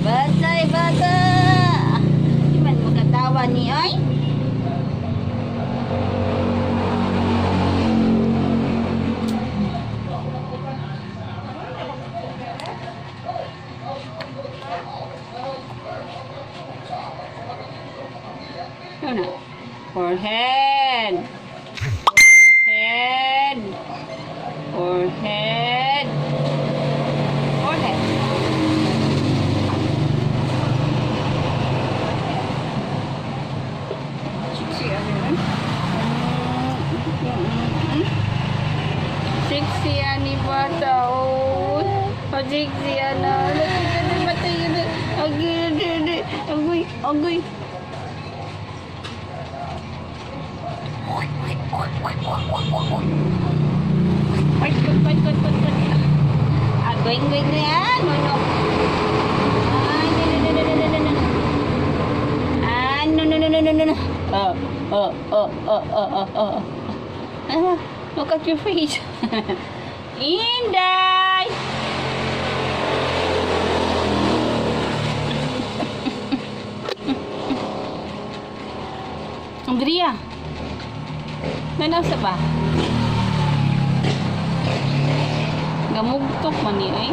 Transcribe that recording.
Batay bata. Di man makatawa ni ay. Ano? Forehead. Forehead. Forehead. Forehead. Sexy ano yun? Sexy ani bata. Oh. Sexy ano. Lagi na matay na. Agoy. Agoy. Going na yan. No. No. Look at your face. Inday. Andrea. Nanasa ba? Gamugtok man ni ay.